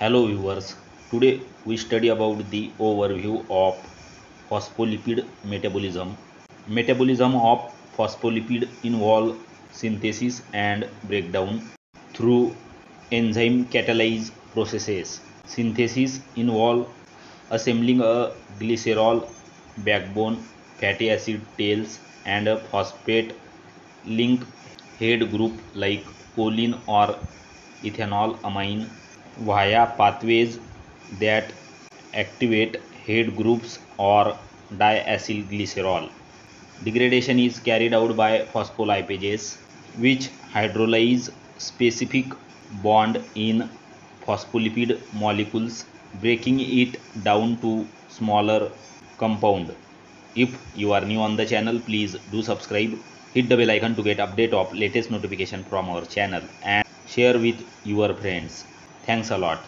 Hello viewers, today we study about the overview of phospholipid metabolism. Metabolism of phospholipid involve synthesis and breakdown through enzyme catalyzed processes. Synthesis involve assembling a glycerol backbone, fatty acid tails and a phosphate link head group like choline or ethanol amine via pathways that activate head groups or diacylglycerol. Degradation is carried out by phospholipases, which hydrolyze specific bond in phospholipid molecules, breaking it down to smaller compound. If you are new on the channel, please do subscribe, hit the bell icon to get update of latest notification from our channel and share with your friends. Thanks a lot.